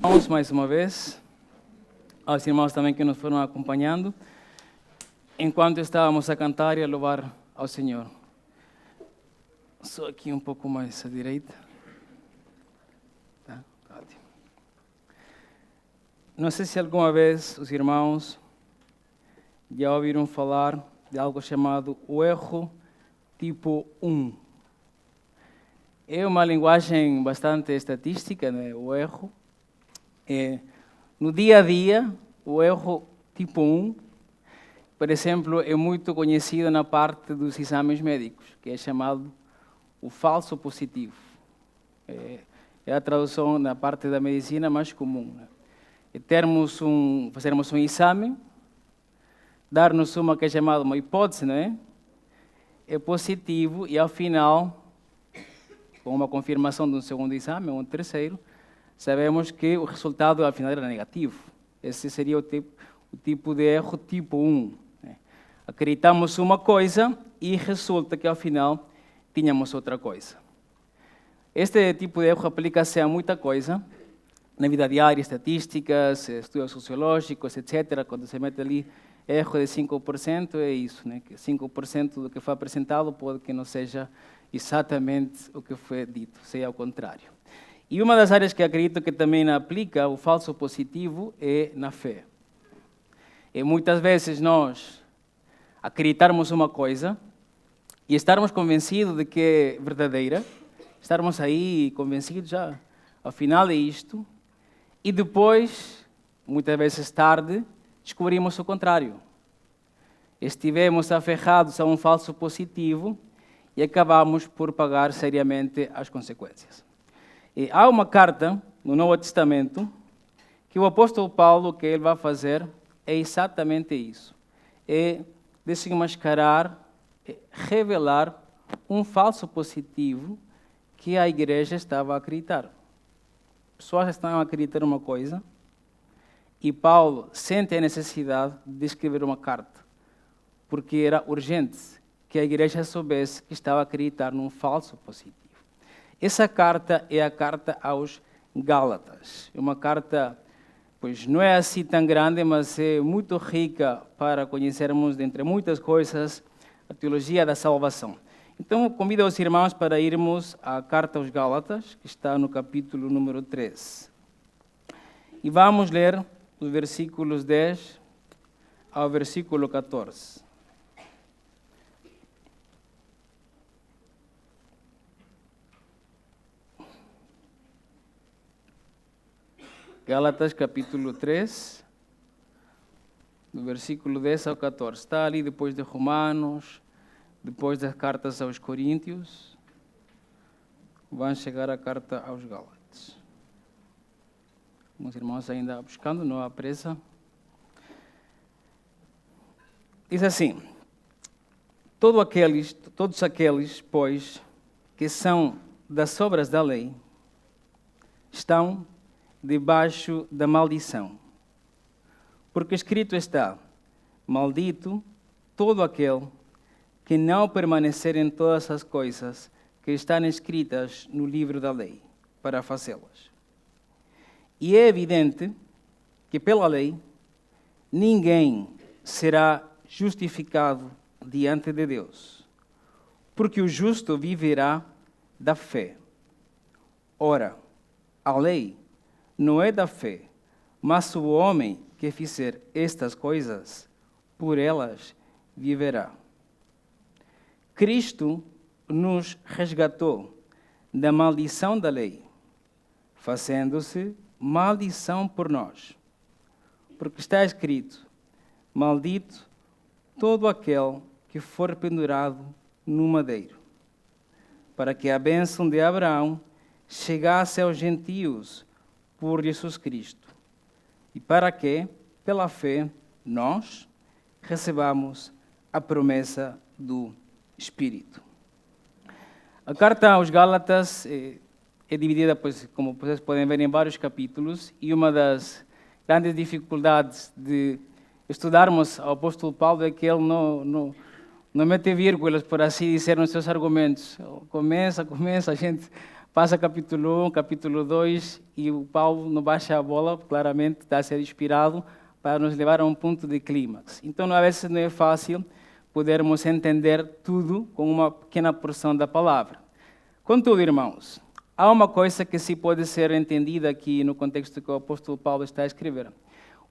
Vamos mais uma vez, aos irmãos também que nos foram acompanhando, enquanto estávamos a cantar e a louvar ao Senhor. Só aqui um pouco mais à direita. Tá? Ótimo. Não sei se alguma vez os irmãos já ouviram falar de algo chamado o erro tipo 1. É uma linguagem bastante estatística, né? O erro. No dia a dia, o erro tipo 1, por exemplo, é muito conhecido na parte dos exames médicos, que é chamado o falso positivo. É a tradução na parte da medicina mais comum. Né? Fazermos um exame, dar-nos uma que é chamada uma hipótese, não é? É positivo e, ao final, com uma confirmação de um segundo exame ou um terceiro, sabemos que o resultado, ao final, era negativo. Esse seria o tipo de erro tipo 1. Né? Acreditamos uma coisa e resulta que, ao final, tínhamos outra coisa. Este tipo de erro aplica-se a muita coisa, na vida diária, estatísticas, estudos sociológicos, etc. Quando se mete ali erro de 5%, é isso, né? Que 5% do que foi apresentado pode que não seja exatamente o que foi dito, seja ao contrário. E uma das áreas que acredito que também aplica o falso positivo é na fé. E muitas vezes nós acreditarmos uma coisa e estarmos convencidos de que é verdadeira, estarmos aí convencidos já, afinal é isto, e depois, muitas vezes tarde, descobrimos o contrário. Estivemos aferrados a um falso positivo e acabamos por pagar seriamente as consequências. E há uma carta no Novo Testamento que o apóstolo Paulo, que ele vai fazer, é exatamente isso. É desmascarar, revelar um falso positivo que a igreja estava a acreditar. Pessoas estavam a acreditar uma coisa e Paulo sente a necessidade de escrever uma carta, porque era urgente que a igreja soubesse que estava a acreditar num falso positivo. Essa carta é a carta aos Gálatas. É uma carta, pois não é assim tão grande, mas é muito rica para conhecermos, dentre muitas coisas, a teologia da salvação. Então, convido os irmãos para irmos à carta aos Gálatas, que está no capítulo número 3. E vamos ler os versículos 10 ao versículo 14. Gálatas capítulo 3, do versículo 10 ao 14. Está ali depois de Romanos, depois das cartas aos Coríntios. Vão chegar à carta aos Gálatas. Os irmãos ainda buscando, não há pressa. Diz assim: todos aqueles, pois, que são das obras da lei, estão debaixo da maldição. Porque escrito está: maldito todo aquele que não permanecer em todas as coisas que estão escritas no livro da lei, para fazê-las. E é evidente que pela lei ninguém será justificado diante de Deus, porque o justo viverá da fé. Ora, a lei não é da fé, mas o homem que fizer estas coisas, por elas viverá. Cristo nos resgatou da maldição da lei, fazendo-se maldição por nós. Porque está escrito: maldito todo aquele que for pendurado no madeiro, para que a bênção de Abraão chegasse aos gentios por Jesus Cristo, e para que, pela fé, nós recebamos a promessa do Espírito. A carta aos Gálatas é dividida, pois, como vocês podem ver, em vários capítulos, e uma das grandes dificuldades de estudarmos o apóstolo Paulo é que ele não mete vírgulas, por assim dizer, nos seus argumentos. Começa, a gente Passa capítulo 1, capítulo 2, e o Paulo não baixa a bola, claramente está a ser inspirado para nos levar a um ponto de clímax. Então, às vezes, não é fácil podermos entender tudo com uma pequena porção da palavra. Contudo, irmãos, há uma coisa que se pode ser entendida aqui no contexto que o apóstolo Paulo está a escrever.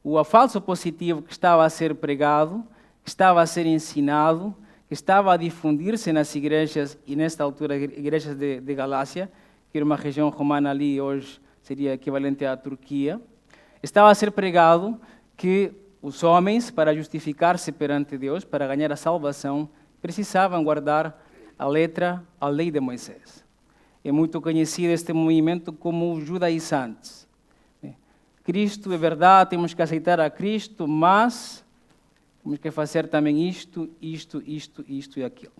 O falso positivo que estava a ser pregado, que estava a ser ensinado, que estava a difundir-se nas igrejas, e nesta altura, igrejas de Galácia, que era uma região romana ali, hoje seria equivalente à Turquia, estava a ser pregado que os homens, para justificar-se perante Deus, para ganhar a salvação, precisavam guardar a lei de Moisés. É muito conhecido este movimento como os judaizantes. Cristo é verdade, temos que aceitar a Cristo, mas temos que fazer também isto e aquilo.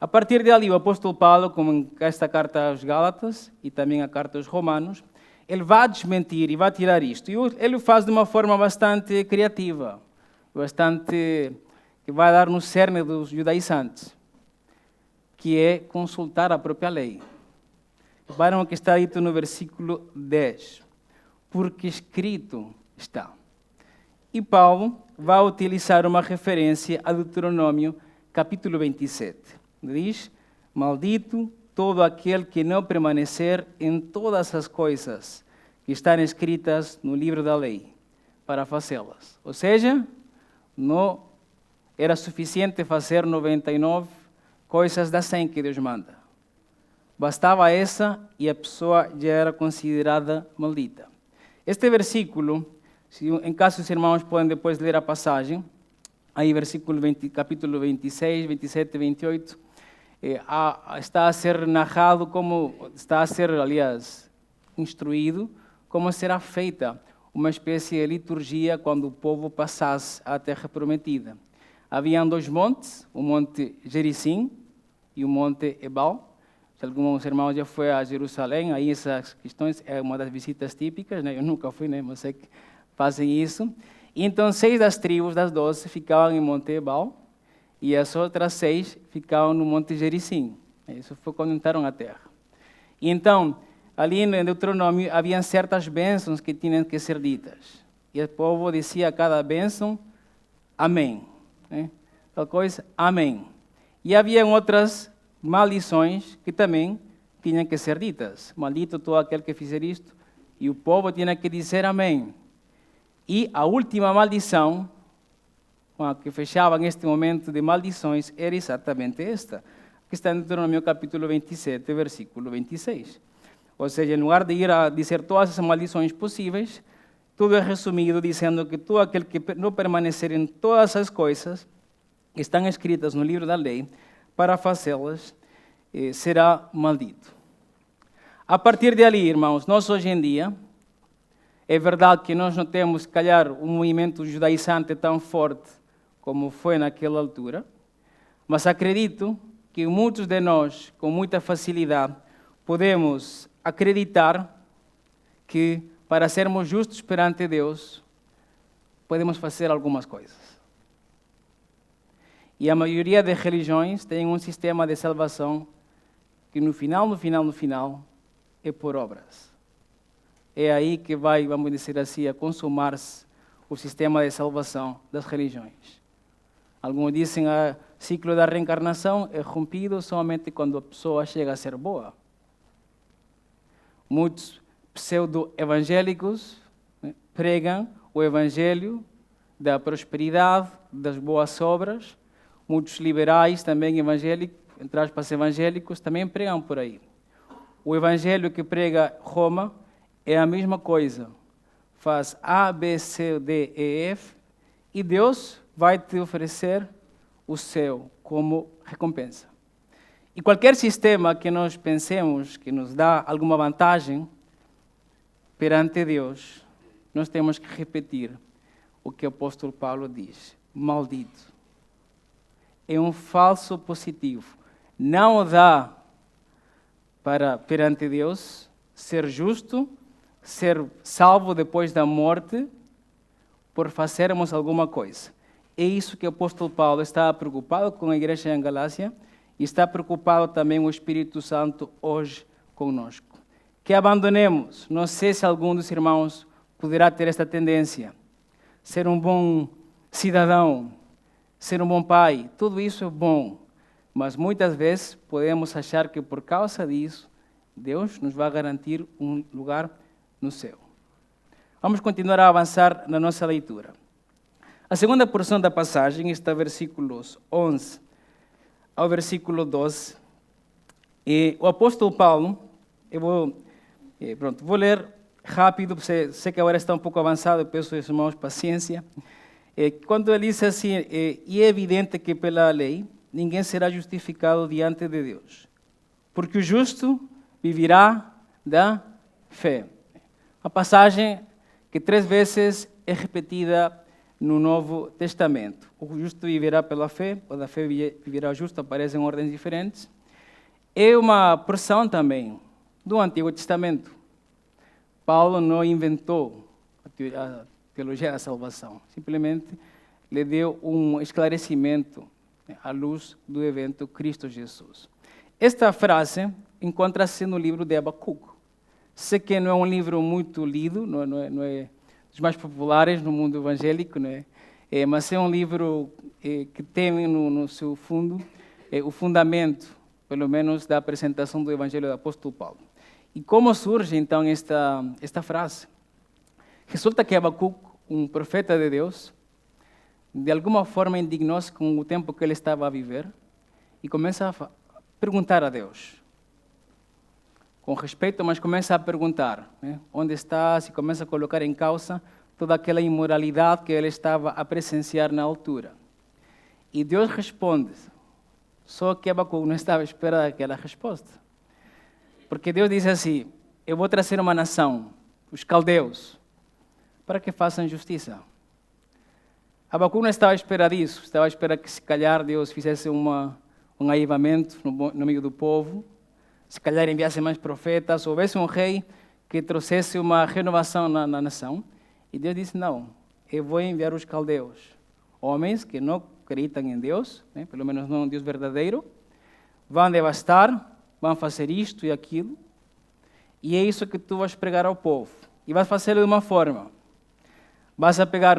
A partir dali, o apóstolo Paulo, como em esta carta aos Gálatas e também a carta aos Romanos, ele vai desmentir e vai tirar isto. E ele o faz de uma forma bastante criativa, que vai dar no cerne dos judaizantes, que é consultar a própria lei. Reparam o que está dito no versículo 10. Porque escrito está. E Paulo vai utilizar uma referência a Deuteronômio, capítulo 27. Diz, maldito todo aquele que não permanecer em todas as coisas que estão escritas no livro da lei, para fazê-las. Ou seja, não era suficiente fazer 99 coisas das 100 que Deus manda. Bastava essa e a pessoa já era considerada maldita. Este versículo, em caso os irmãos podem depois ler a passagem, aí versículo 20, capítulo 26, 27 e 28, está a ser narrado está a ser, aliás, instruído como será feita uma espécie de liturgia quando o povo passasse à terra prometida. Haviam 2 montes, o monte Gerizim e o monte Ebal. Se alguns irmãos já foi a Jerusalém, aí essas questões é uma das visitas típicas, né? Eu nunca fui, né? Mas sei que fazem isso. E então 6 das tribos das 12 ficavam em Monte Ebal e as outras 6 ficavam no Monte Gerizim. Isso foi quando entraram à terra. E então, ali no Deuteronômio, havia certas bênçãos que tinham que ser ditas. E o povo dizia a cada bênção, amém. Né? Tal coisa, amém. E havia outras maldições que também tinham que ser ditas. Maldito todo aquele que fizer isto. E o povo tinha que dizer amém. E a última maldição, com a que fechava neste momento de maldições, era exatamente esta, que está em Deuteronômio capítulo 27, versículo 26. Ou seja, em lugar de ir a dizer todas as maldições possíveis, tudo é resumido dizendo que todo aquele que não permanecer em todas as coisas que estão escritas no livro da lei, para fazê-las, será maldito. A partir de ali, irmãos, nós hoje em dia, é verdade que nós não temos, se calhar, um movimento judaizante tão forte como foi naquela altura, mas acredito que muitos de nós, com muita facilidade, podemos acreditar que, para sermos justos perante Deus, podemos fazer algumas coisas. E a maioria das religiões tem um sistema de salvação que no final, é por obras. É aí que vai, vamos dizer assim, a consumar-se o sistema de salvação das religiões. Alguns dizem que o ciclo da reencarnação é rompido somente quando a pessoa chega a ser boa. Muitos pseudo-evangélicos pregam o evangelho da prosperidade, das boas obras. Muitos liberais também evangélicos, entre aspas evangélicos, também pregam por aí. O evangelho que prega Roma é a mesma coisa. Faz A, B, C, D, E, F e Deus vai te oferecer o céu como recompensa. E qualquer sistema que nós pensemos que nos dá alguma vantagem perante Deus, nós temos que repetir o que o apóstolo Paulo diz. Maldito. É um falso positivo. Não dá para, perante Deus, ser justo, ser salvo depois da morte, por fazermos alguma coisa. É isso que o apóstolo Paulo está preocupado com a igreja em Galácia e está preocupado também o Espírito Santo hoje conosco. Que abandonemos. Não sei se algum dos irmãos poderá ter esta tendência. Ser um bom cidadão, ser um bom pai, tudo isso é bom. Mas muitas vezes podemos achar que por causa disso, Deus nos vai garantir um lugar no céu. Vamos continuar a avançar na nossa leitura. A segunda porção da passagem está versículos 11 ao versículo 12. E o apóstolo Paulo, eu vou ler rápido, sei que agora está um pouco avançado, eu peço aos irmãos paciência. Quando ele diz assim, e é evidente que pela lei ninguém será justificado diante de Deus, porque o justo viverá da fé. Uma passagem que 3 vezes é repetida no Novo Testamento. O justo viverá pela fé, ou da fé viverá o justo, aparecem em ordens diferentes. É uma porção também do Antigo Testamento. Paulo não inventou a teologia da salvação, simplesmente lhe deu um esclarecimento à luz do evento Cristo Jesus. Esta frase encontra-se no livro de Abacuque. Sei que não é um livro muito lido, não é dos mais populares no mundo evangélico, mas é um livro que tem no seu fundo o fundamento, pelo menos, da apresentação do Evangelho do apóstolo Paulo. E como surge, então, esta frase? Resulta que Abacuque, um profeta de Deus, de alguma forma indignou-se com o tempo que ele estava a viver e começa a perguntar a Deus. Com respeito, mas começa a perguntar, onde está, se começa a colocar em causa toda aquela imoralidade que ele estava a presenciar na altura. E Deus responde, só que Abacuque não estava à espera daquela resposta. Porque Deus diz assim, eu vou trazer uma nação, os caldeus, para que façam justiça. Abacuque não estava à espera disso, estava à espera que se calhar Deus fizesse um avivamento no meio do povo, se calhar enviasse mais profetas, houvesse um rei que trouxesse uma renovação na nação. E Deus disse, não, eu vou enviar os caldeus, homens que não acreditam em Deus, pelo menos não um Deus verdadeiro, vão devastar, vão fazer isto e aquilo, e é isso que tu vais pregar ao povo. E vais fazê-lo de uma forma. Vas a pegar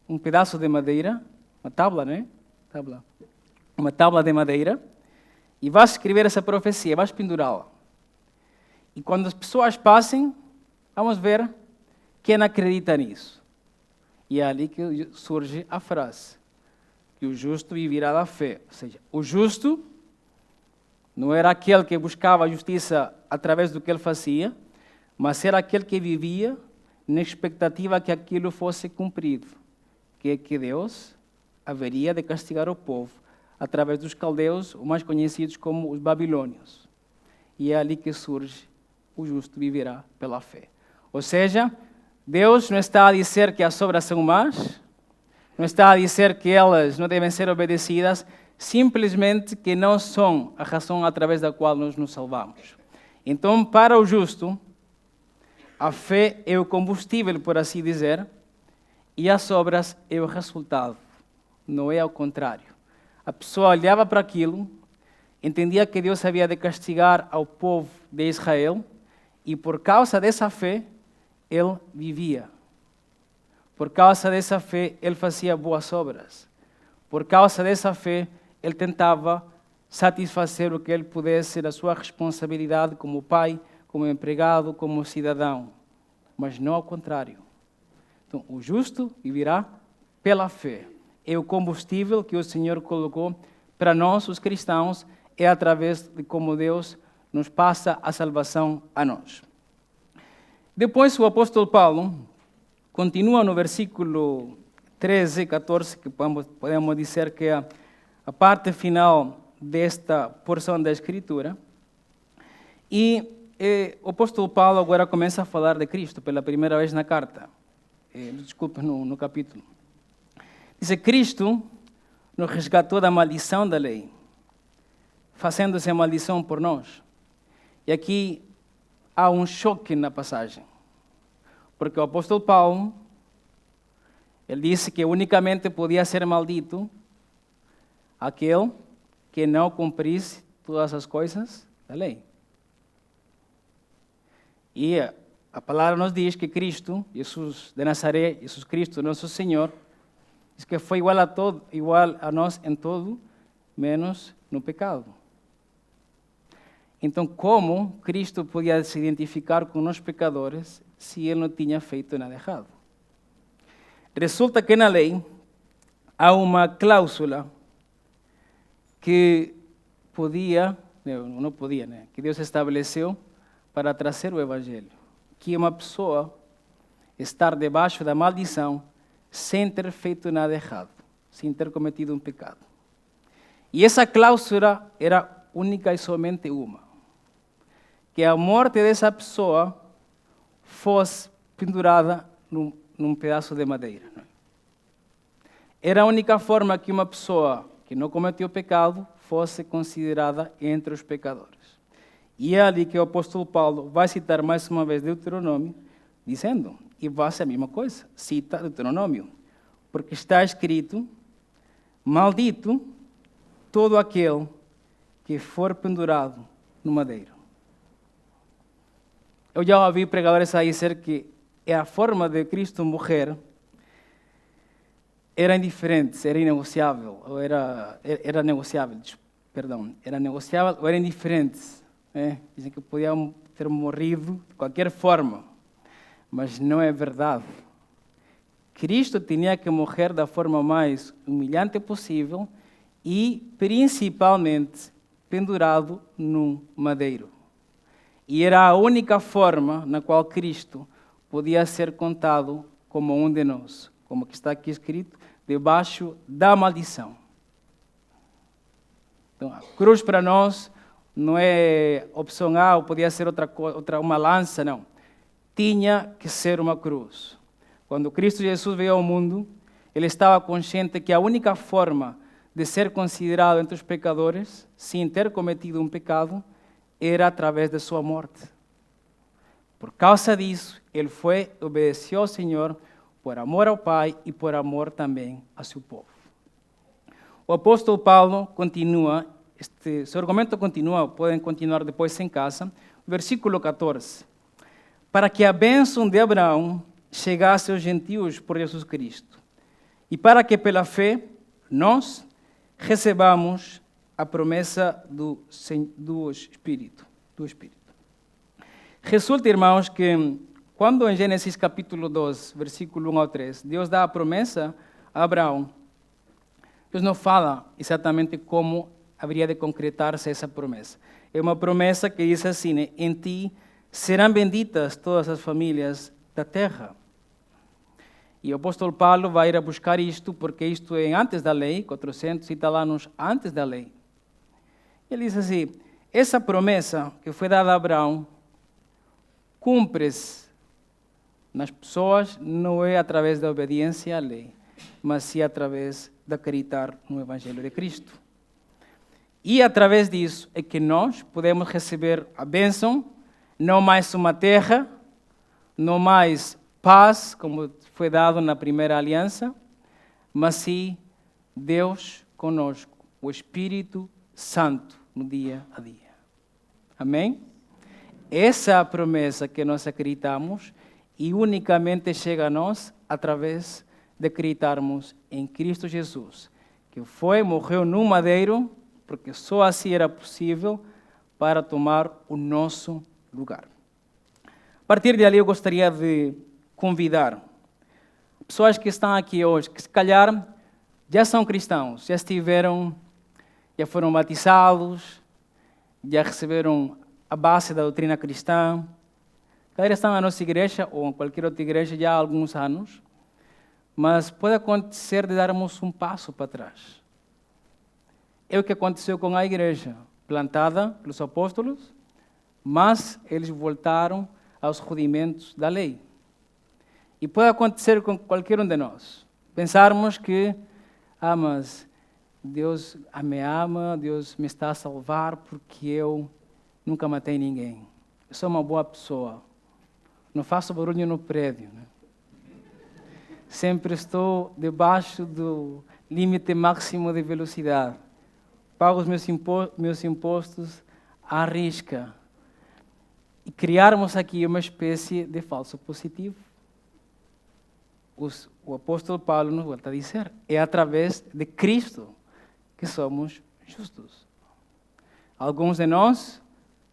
um pedaço de madeira, uma tábua, uma tábua de madeira, e vais escrever essa profecia, vais pendurá-la. E quando as pessoas passem, vamos ver quem acredita nisso. E é ali que surge a frase, que o justo viverá da fé. Ou seja, o justo não era aquele que buscava a justiça através do que ele fazia, mas era aquele que vivia na expectativa que aquilo fosse cumprido, que é que Deus haveria de castigar o povo através dos caldeus, os mais conhecidos como os babilônios. E é ali que surge o justo viverá pela fé. Ou seja, Deus não está a dizer que as obras são más, não está a dizer que elas não devem ser obedecidas, simplesmente que não são a razão através da qual nós nos salvamos. Então, para o justo, a fé é o combustível, por assim dizer, e as obras é o resultado, não é ao contrário. A pessoa olhava para aquilo, entendia que Deus havia de castigar ao povo de Israel, e por causa dessa fé, ele vivia. Por causa dessa fé, ele fazia boas obras. Por causa dessa fé, ele tentava satisfazer o que ele pudesse da sua responsabilidade como pai, como empregado, como cidadão. Mas não ao contrário. Então, o justo viverá pela fé. É o combustível que o Senhor colocou para nós, os cristãos, é através de como Deus nos passa a salvação a nós. Depois, o apóstolo Paulo continua no versículo 13 e 14, que podemos dizer que é a parte final desta porção da Escritura. E o apóstolo Paulo agora começa a falar de Cristo pela primeira vez na carta. No capítulo. Diz: Cristo nos resgatou da maldição da lei, fazendo-se a maldição por nós. E aqui há um choque na passagem, porque o apóstolo Paulo, ele disse que unicamente podia ser maldito aquele que não cumprisse todas as coisas da lei. E a palavra nos diz que Cristo, Jesus de Nazaré, Jesus Cristo, nosso Senhor, diz que foi igual a nós em todo, menos no pecado. Então, como Cristo podia se identificar com nós pecadores se Ele não tinha feito nada errado? Resulta que na lei há uma cláusula que que Deus estabeleceu para trazer o Evangelho, que uma pessoa estar debaixo da maldição sem ter feito nada errado, sem ter cometido um pecado. E essa cláusula era única e somente uma, que a morte dessa pessoa fosse pendurada num pedaço de madeira. Era a única forma que uma pessoa que não cometeu pecado fosse considerada entre os pecadores. E é ali que o apóstolo Paulo vai citar mais uma vez Deuteronômio, dizendo, e vai ser a mesma coisa, cita Deuteronômio, porque está escrito, maldito todo aquele que for pendurado no madeiro. Eu já ouvi pregadores a dizer que a forma de Cristo morrer era indiferente, era inegociável, ou era negociável, era negociável ou era indiferente. Dizem que podia ter morrido de qualquer forma, mas não é verdade. Cristo tinha que morrer da forma mais humilhante possível e, principalmente, pendurado num madeiro. E era a única forma na qual Cristo podia ser contado como um de nós, como que está aqui escrito, debaixo da maldição. Então, a cruz para nós não é opção A, ou podia ser uma lança, não. Tinha que ser uma cruz. Quando Cristo Jesus veio ao mundo, ele estava consciente que a única forma de ser considerado entre os pecadores, sem ter cometido um pecado, era através de sua morte. Por causa disso, ele obedeceu ao Senhor por amor ao Pai e por amor também a seu povo. O apóstolo Paulo continua, seu argumento continua, podem continuar depois em casa, versículo 14. Para que a bênção de Abraão chegasse aos gentios por Jesus Cristo, e para que pela fé nós recebamos a promessa do Espírito. Resulta, irmãos, que quando em Gênesis capítulo 12, versículo 1 ao 3, Deus dá a promessa a Abraão, Deus não fala exatamente como haveria de concretar-se essa promessa. É uma promessa que diz assim, em ti serão benditas todas as famílias da terra. E o apóstolo Paulo vai ir a buscar isto, porque isto é antes da lei, 430 anos antes da lei. Ele diz assim, essa promessa que foi dada a Abraão cumpre-se nas pessoas, não é através da obediência à lei, mas sim através de acreditar no Evangelho de Cristo. E através disso é que nós podemos receber a bênção, não mais uma terra, não mais paz, como foi dado na primeira aliança, mas sim Deus conosco, o Espírito Santo no dia a dia. Amém? Essa é a promessa que nós acreditamos e unicamente chega a nós através de acreditarmos em Cristo Jesus, que morreu no madeiro, porque só assim era possível para tomar o nosso lugar. A partir de ali eu gostaria de convidar pessoas que estão aqui hoje, que se calhar já são cristãos, já foram batizados, já receberam a base da doutrina cristã, calhar estão na nossa igreja ou em qualquer outra igreja já há alguns anos, mas pode acontecer de darmos um passo para trás. É o que aconteceu com a igreja, plantada pelos apóstolos, mas eles voltaram aos rudimentos da lei. E pode acontecer com qualquer um de nós. Pensarmos que, mas Deus me ama, Deus me está a salvar porque eu nunca matei ninguém. Eu sou uma boa pessoa. Não faço barulho no prédio. Né? Sempre estou debaixo do limite máximo de velocidade. Pago os meus impostos à risca. e criarmos aqui uma espécie de falso positivo. O apóstolo Paulo nos volta a dizer, é através de Cristo que somos justos. Alguns de nós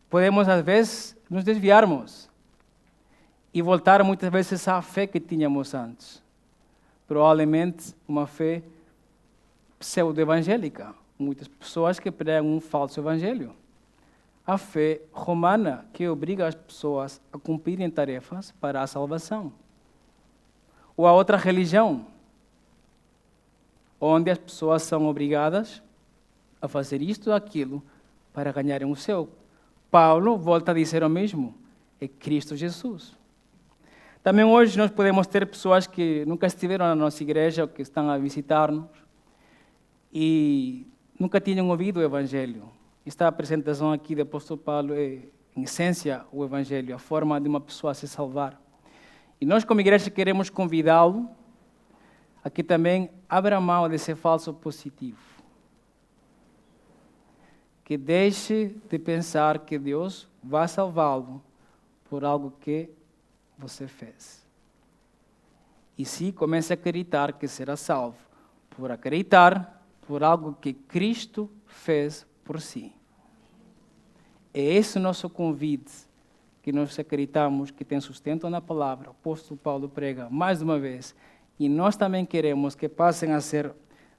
podemos, às vezes, nos desviarmos e voltar muitas vezes à fé que tínhamos antes. Provavelmente uma fé pseudo-evangélica. Muitas pessoas que pregam um falso evangelho. A fé romana que obriga as pessoas a cumprirem tarefas para a salvação. Ou a outra religião, onde as pessoas são obrigadas a fazer isto ou aquilo para ganharem o céu. Paulo volta a dizer o mesmo, é Cristo Jesus. Também hoje nós podemos ter pessoas que nunca estiveram na nossa igreja ou que estão a visitar-nos e nunca tinham ouvido o Evangelho. Esta apresentação aqui do apóstolo Paulo é, em essência, o Evangelho, a forma de uma pessoa se salvar. E nós, como igreja, queremos convidá-lo a que também abra mão desse falso positivo. Que deixe de pensar que Deus vai salvá-lo por algo que você fez. E sim, comece a acreditar que será salvo por acreditar por algo que Cristo fez por si. É esse o nosso convite que nós acreditamos que tem sustento na palavra. O apóstolo Paulo prega mais uma vez. E nós também queremos que passem a ser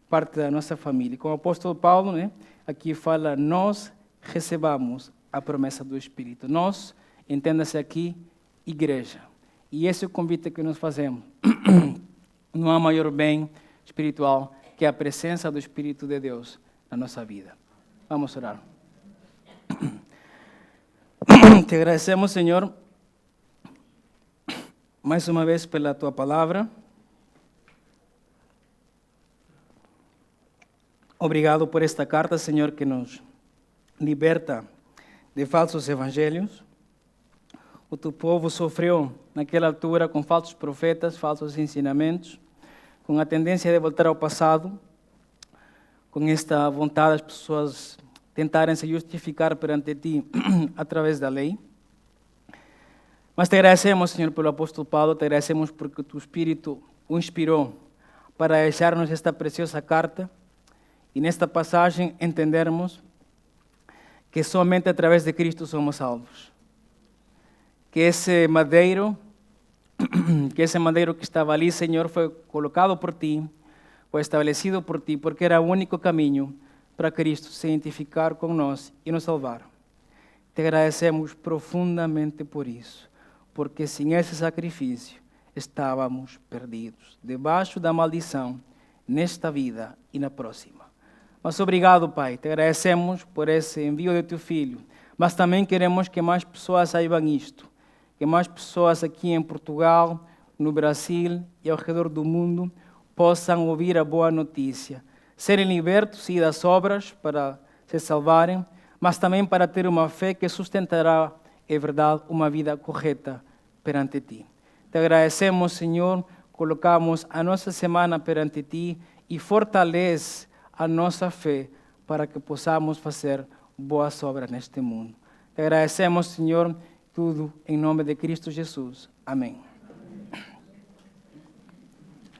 parte da nossa família. Como o apóstolo Paulo, aqui fala, nós recebamos a promessa do Espírito. Nós, entenda-se aqui, igreja. E esse é o convite que nós fazemos. Não há maior bem espiritual que a presença do Espírito de Deus na nossa vida. Vamos orar. Te agradecemos, Senhor, mais uma vez pela Tua palavra. Obrigado por esta carta, Senhor, que nos liberta de falsos evangelhos. O Teu povo sofreu naquela altura com falsos profetas, falsos ensinamentos, com a tendência de voltar ao passado, com esta vontade das pessoas tentarem se justificar perante Ti através da lei. Mas te agradecemos, Senhor, pelo apóstolo Paulo, te agradecemos porque o Teu Espírito o inspirou para deixar-nos esta preciosa carta e nesta passagem entendermos que somente através de Cristo somos salvos. Que esse madeiro que estava ali, Senhor, foi colocado por Ti, foi estabelecido por Ti, porque era o único caminho para Cristo se identificar com nós e nos salvar. Te agradecemos profundamente por isso, porque sem esse sacrifício estávamos perdidos, debaixo da maldição, nesta vida e na próxima. Mas obrigado, Pai, te agradecemos por esse envio de Teu Filho, mas também queremos que mais pessoas saibam isto, que mais pessoas aqui em Portugal, no Brasil e ao redor do mundo possam ouvir a boa notícia, serem libertos e das obras para se salvarem, mas também para ter uma fé que sustentará, é verdade, uma vida correta perante Ti. Te agradecemos, Senhor, colocamos a nossa semana perante Ti e fortalece a nossa fé para que possamos fazer boas obras neste mundo. Te agradecemos, Senhor, tudo em nome de Cristo Jesus. Amém.